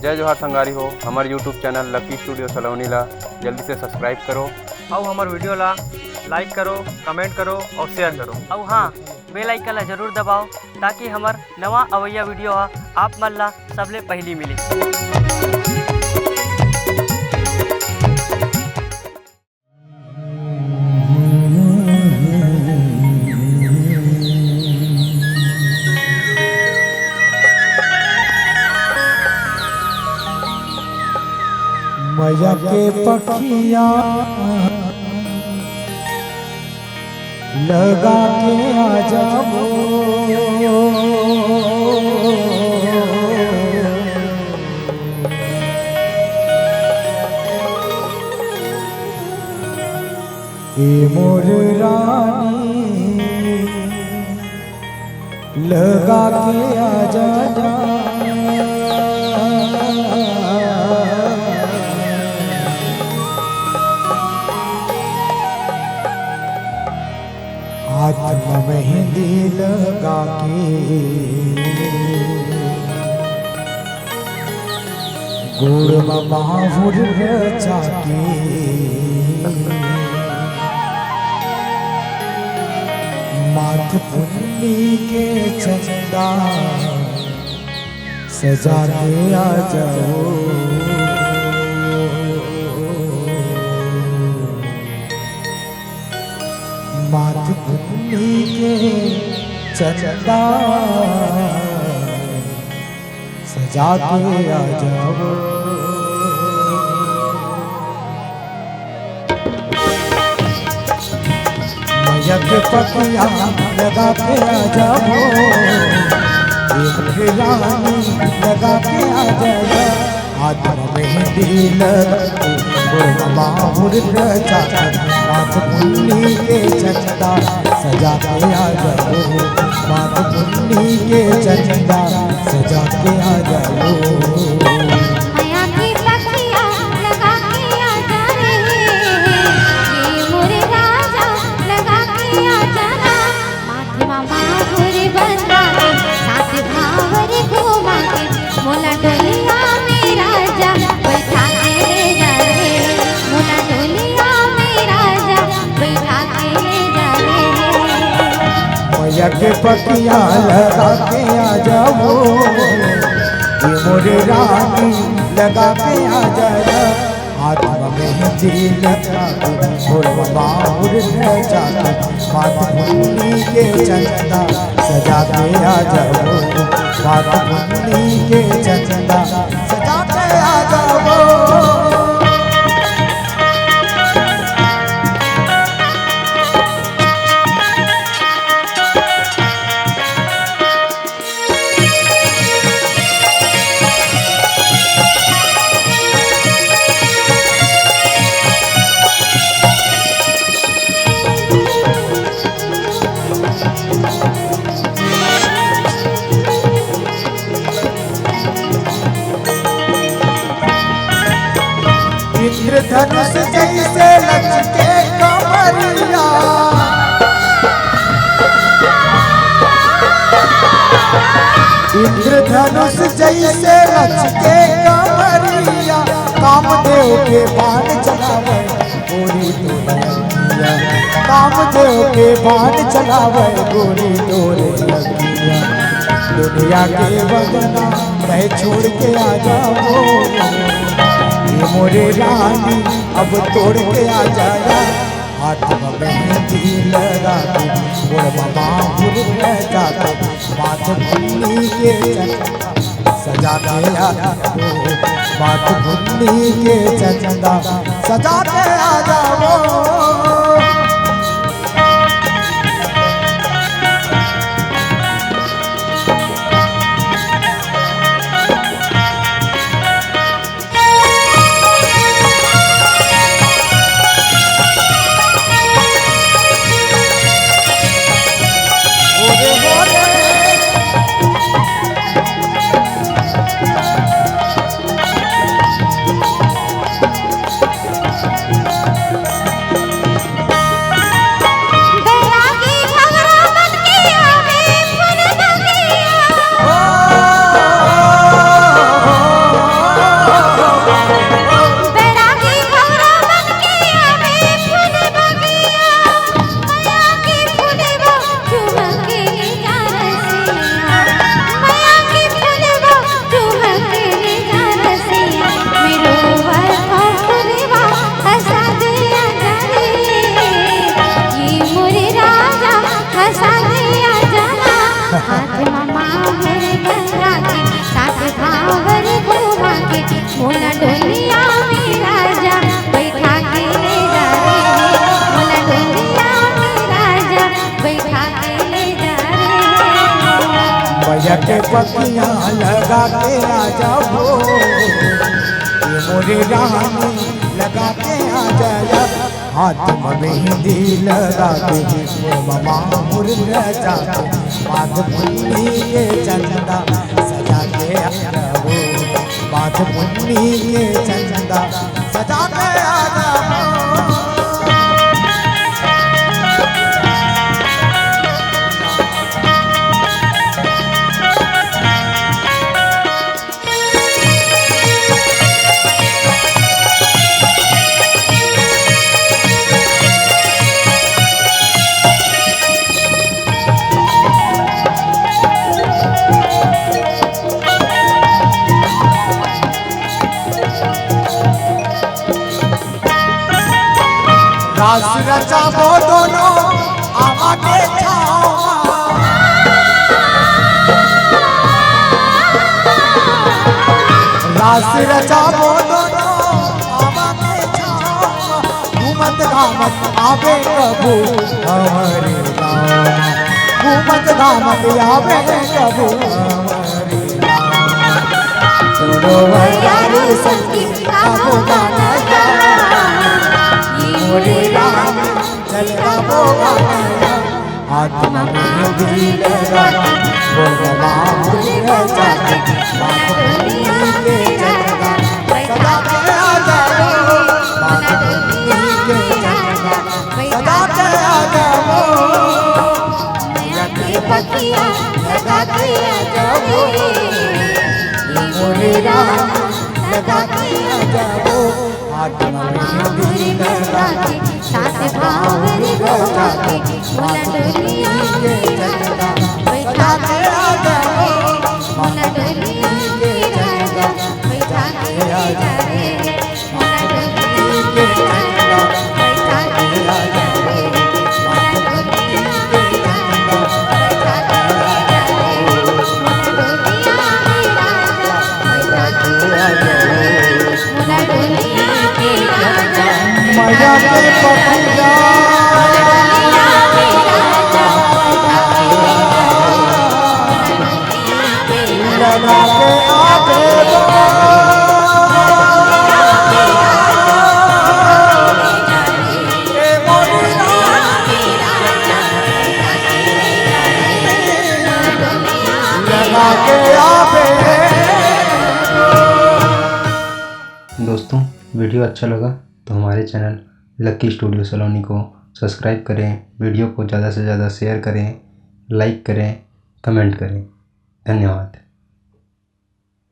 जय जोहार संगारी हो। हमारे यूट्यूब चैनल लकी स्टूडियो सलोनी ला जल्दी से सब्सक्राइब करो और हमारे वीडियो ला लाइक करो, कमेंट करो और शेयर करो। और हाँ, बेल आइकन ला जरूर दबाओ ताकि हमार नवा अवैया वीडियो आप मन ला सबले पहली मिले। मैया के पखिया लगा के आ जाओ, ए मोर रानी लगा के आ जा। हाथ में मेहंदी लगा के गोड़ में बाहुर रचा के माथ पुन्नी के चंदा सजा के आ जाओ। माथ पुन्नी के चंदा सजा के आ जाओ। मैया के पखिया लगा के आ जाओ, रानी लगा के आ जाओ। हाथ में मेहंदी लगा बाहुर रचा माथ पुन्नी के चंदा सजा के आ जाओ। माथ पुन्नी के चंदा सजा के आ जाओ। मोला डोलिया में राजा बैठा के ले जा रे, मोला डोलिया में राजा बैठा के ले जा रे। मैया के पखिया लगा के आ जाओ, ये मोरे रानी लगा के आ जाओ। हाथ में मेहंदी लगा गोड़ में बाहुर रचा माथ पुन्नी के चंदा सजा के आ जाओ। माथ पुन्नी के चंदा सजा के आ जाओ। इंद्रधनुष जैसे लचके कमरिया, इंद्रधनुष जैसे लचके कमरिया। कामदेव के बाण चलावे गोरी डोरिया, कामदेव के बाण चलावे गोरी डोरिया। दुनिया के बदना मैं छोड़ के आ जाओ, मोरे रानी अब तोड़ के आ जाया। हाथ में मेहंदी लगा के गोड़ में बाहुर रचा माथ पुन्नी के चंदा सजा के आ जाओ। माथ पुन्नी के चंदा सजा के आ जाओ। मैया के पतियाँ लगा के आ जाओ, ये मोरे रानी लगा के आ जाया, हाथ में मेहंदी लगा के मामा मुर्गा जाके बात मुन्नी के चंदा सजा के आ जाओ, बात मुन्नी के चंदा सजा के आ जाओ। रास रचाबो दोनों आमा के छावा, रास रचाबो दोनों आमा के छावा, घूमत घामत आवे कबू हमारे गाँव, घूमत घामत आवे कबू हमारे गाँव, दोनों वैयारी संगीत कबू गाना मोरे राम चलता बोगा हाथ में मेहंदी लगा बोलवा मुर्गा जाके बात मुन्नी के चंदा सजा के आ जाओ, बात मुन्नी के चंदा सजा के आ जाओ, मैया के पतियाँ लगा के आ जाओ, ये मोरे राम लगा के आ जाओ, हाथ में मेहंदी लगा के साथ भावर लगा के मोला डोलिया के चंदा बैठा के आ जाओ, मोला डोलिया के चंदा बैठा के आ जाओ, मोला डोलिया के चंदा बैठा के आ जाओ, मोला डोलिया के चंदा बैठा के आ जाओ, मोला डोलिया के राजा बैठा के आ जाओ, मोला डोलिया के राजा मैया के पतिया लगा के आगे लगा के आगे। दोस्तों वीडियो अच्छा लगा तो हमारे चैनल लकी स्टूडियो सलोनी को सब्सक्राइब करें, वीडियो को ज़्यादा से ज़्यादा शेयर करें, लाइक करें, कमेंट करें। धन्यवाद।